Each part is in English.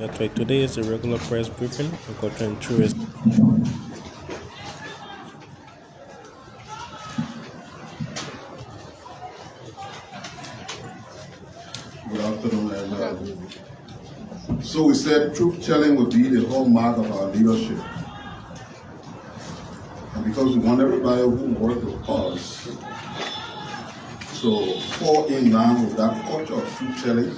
Network. Today is a regular press briefing on content tourist. Good afternoon, everyone. So we said truth telling would be the hallmark of our leadership. And because we want everybody who works with us to fall in line with that culture of truth telling,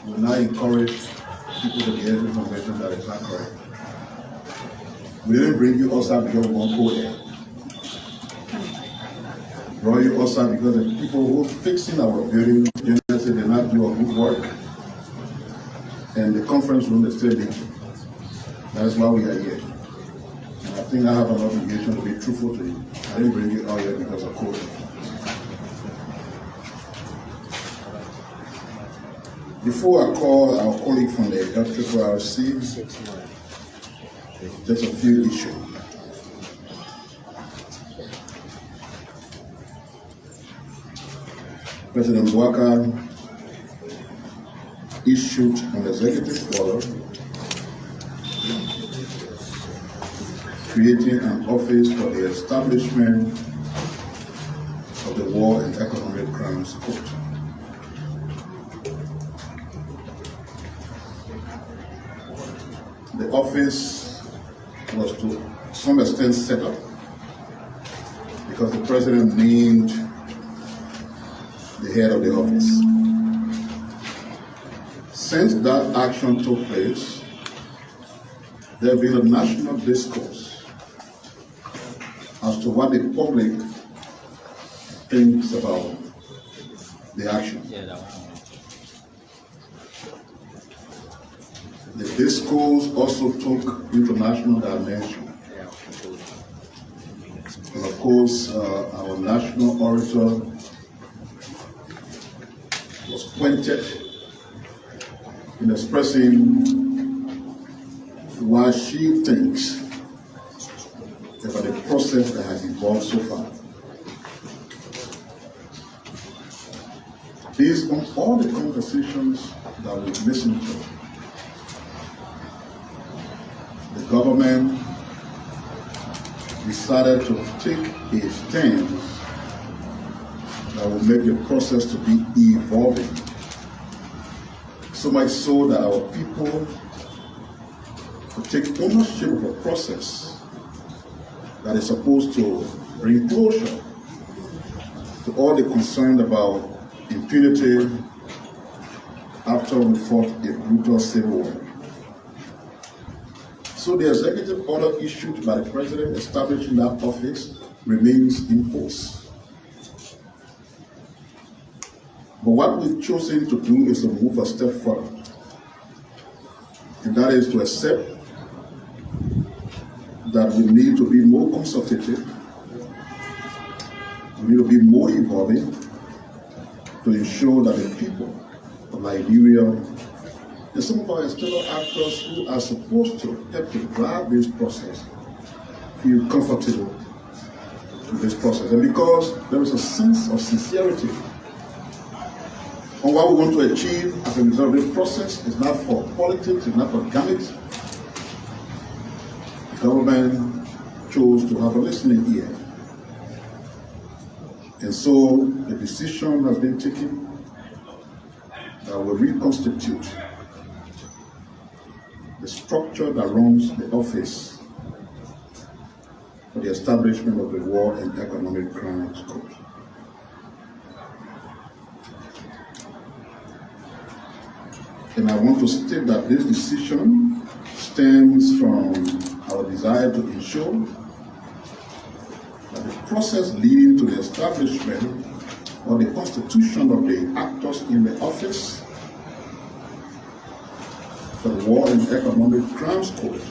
we now encourage people to get information that is not correct. We didn't bring you outside because we want to go there. We brought you outside because the people who are fixing our building say they're not doing good work. And the conference room is still leaking. That's why we are here. And I think I have an obligation to be truthful to you. I didn't bring you out here because of COVID. Before I call our colleague from the electrical RC, just a few issues. President Walker issued an executive order creating an office for the establishment of the War and Economic Crimes Court. The office was to some extent set up because the president named the head of the office. Since that action took place, there has been a national discourse as to what the public thinks about the action. The discourse also took international dimension. And of course, our national orator was pointed in expressing what she thinks about the process that has evolved so far. Based on all the conversations that we've listened to, the government decided to take a stance that will make the process to be evolving. So much so that our people will take ownership of a process that is supposed to bring closure to all the concerned about impunity after we fought a brutal civil war. So the executive order issued by the president establishing that office remains in force. But what we've chosen to do is to move a step further. And that is to accept that we need to be more consultative, we need to be more evolving to ensure that the people of Liberia and some of our external actors who are supposed to help to drive this process feel comfortable with this process. And because there is a sense of sincerity on what we want to achieve as a result of this process, it's not for politics, it's not for gimmicks. The government chose to have a listening ear. And so the decision has been taken that will reconstitute the structure that runs the office for the establishment of the War and Economic Crimes Court. And I want to state that this decision stems from our desire to ensure that the process leading to the establishment or the constitution of the actors in the office for the War and Economic Crimes Court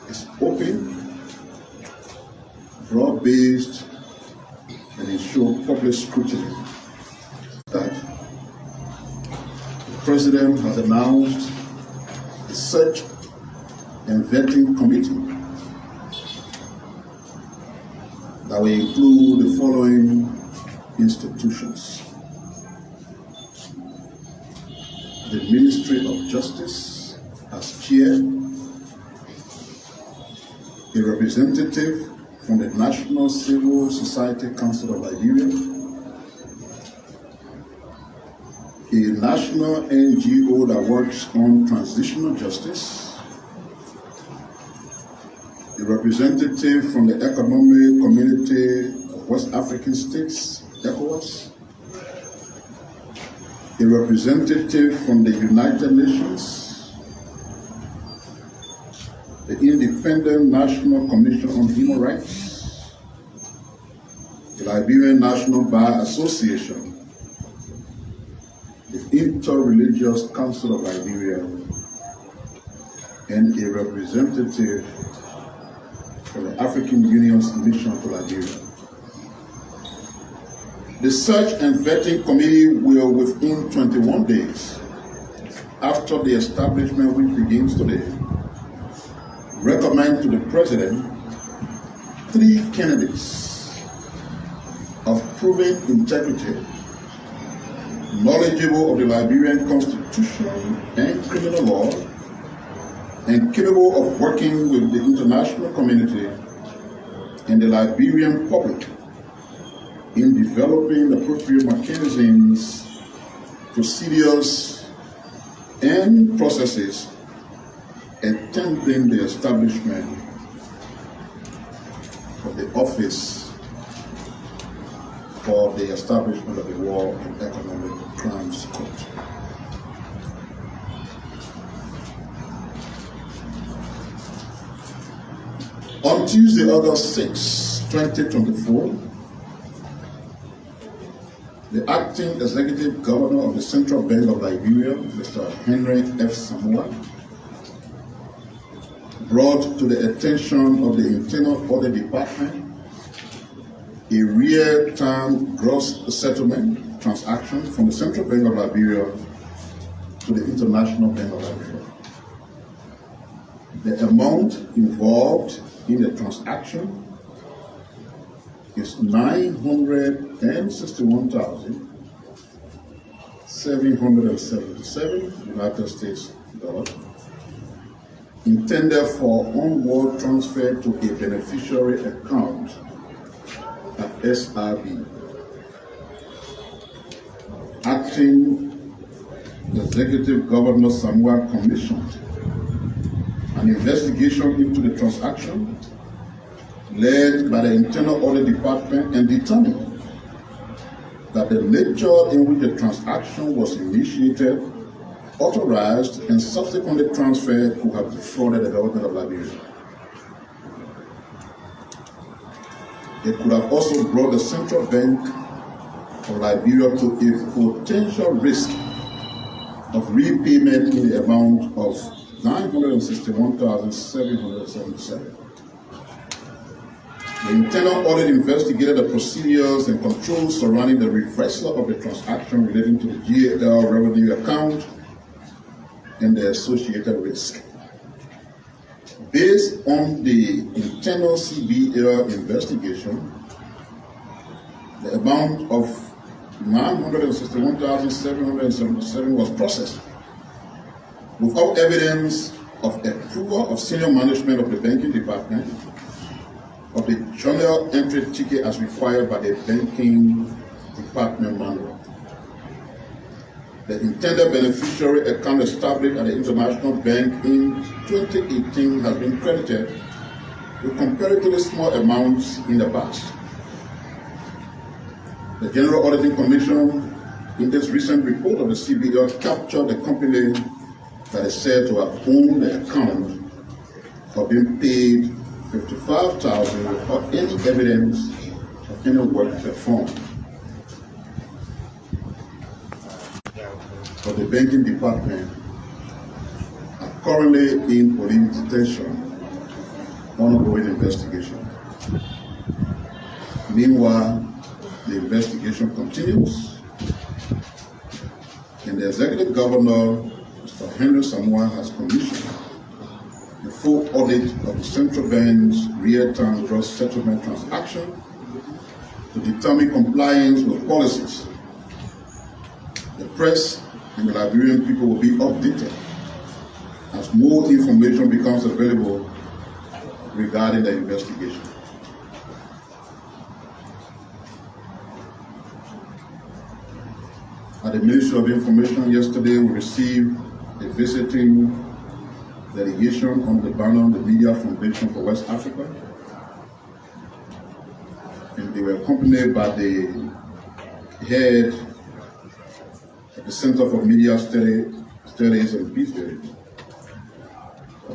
is open, broad-based, and ensure public scrutiny. That the President has announced a search and vetting committee that will include the following institutions: the Ministry of Justice as chair, a representative from the National Civil Society Council of Liberia, a national NGO that works on transitional justice, a representative from the Economic Community of West African States, ECOWAS, a representative from the United Nations, the Independent National Commission on Human Rights, the Liberian National Bar Association, the Interreligious Council of Liberia, and a representative from the African Union's mission to Liberia. The Search and Vetting Committee will, within 21 days after the establishment, which begins today, recommend to the President 3 candidates of proven integrity, knowledgeable of the Liberian Constitution and criminal law, and capable of working with the international community and the Liberian public in developing appropriate mechanisms, procedures, and processes attending the establishment of the Office for the Establishment of the War and Economic Crimes Court. On Tuesday, August 6, 2024, the acting executive governor of the Central Bank of Liberia, Mr. Henry F. Samoa, brought to the attention of the Internal Audit Department a real-time gross settlement transaction from the Central Bank of Liberia to the International Bank of Liberia. The amount involved in the transaction is $961,777 United States dollars, intended for onward transfer to a beneficiary account at SRB. Acting Executive Governor Samoa commissioned an investigation into the transaction led by the Internal Audit Department and determined that the nature in which the transaction was initiated, authorized, and subsequently transferred could have defrauded the government of Liberia. It could have also brought the Central Bank of Liberia to a potential risk of repayment in the amount of $961,777. The internal audit investigated the procedures and controls surrounding the reversal of the transaction relating to the GAL revenue account and the associated risk. Based on the internal CBL investigation, the amount of $961,777 was processed without evidence of approval of senior management of the banking department, of the journal entry ticket as required by the banking department manual. The intended beneficiary account established at the International Bank in 2018 has been credited with comparatively small amounts in the past. The General Auditing Commission, in this recent report of the CBL, captured the company that is said to have owned the account for being paid $55,000 without any evidence of any work performed. For the banking department are currently in police detention, ongoing investigation. Meanwhile, the investigation continues, and the executive governor, Mr. Henry Samoa, has commissioned the full audit of the Central Bank's real-time gross settlement transaction to determine compliance with policies. The press and the Liberian people will be updated as more information becomes available regarding the investigation. At the Ministry of Information yesterday, we received a visiting delegation on the banner, the Media Foundation for West Africa. And they were accompanied by the head of the Center for Media Studies and Peace Building.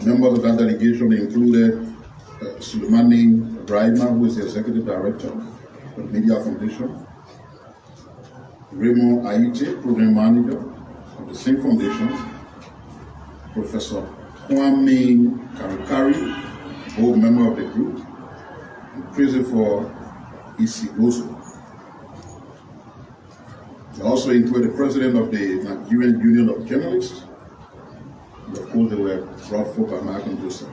Members of that delegation included Sulemani Ibrahima, who is the Executive Director of the Media Foundation, Raymond Aite, Program Manager of the same foundation, Professor Kwame Karikari, board member of the group, and Christopher Isigoso. They also include the president of the Nigerian Union of Journalists, and of course they were brought forth by Malcolm Joseph.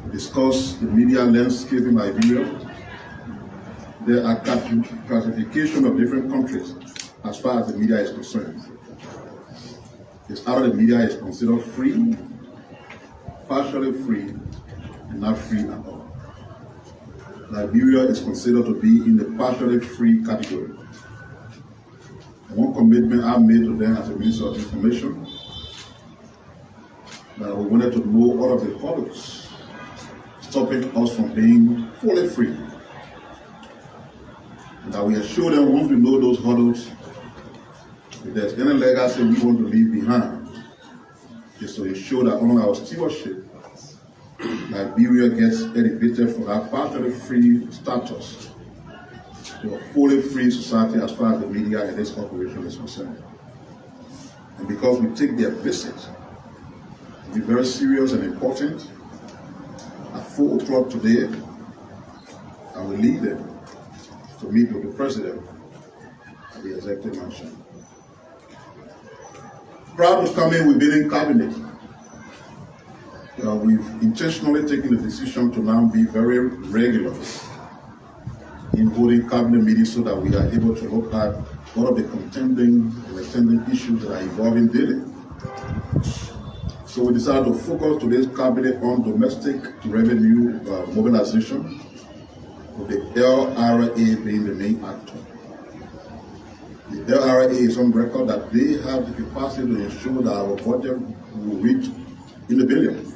We discussed the media landscape in Liberia. There are classification of different countries as far as the media is concerned. It's either the media is considered free, partially free, and not free at all. Liberia is considered to be in the partially free category. And one commitment I made to them as a Minister of Information, that we wanted to know all of the hurdles stopping us from being fully free. And that we assure them once we know those hurdles, if there's any legacy we want to leave behind, is to ensure that under our stewardship, Liberia gets elevated from that partially free status to a fully free society as far as the media and its operation is concerned. And because we take their visit to be very serious and important, at 4 o'clock today, I will lead them to meet with the president at the executive mansion. Proud to come in, we've been in cabinet. We've intentionally taken the decision to now be very regular in holding cabinet meetings so that we are able to look at what are the contending and attending issues that are evolving daily. So we decided to focus today's cabinet on domestic revenue mobilization, with the LRA being the main actor. The LRA is on record that they have the capacity to ensure that our budget will reach in the billions.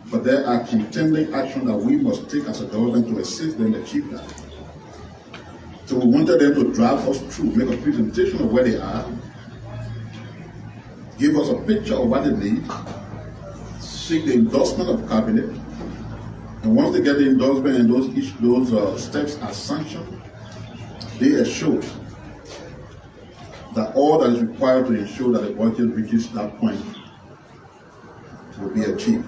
But there are contending actions that we must take as a government to assist them achieve that. So we wanted them to drive us through, make a presentation of where they are, give us a picture of what they need, seek the endorsement of cabinet, and once they get the endorsement and those steps are sanctioned, they assure that all that is required to ensure that the budget reaches that point will be achieved.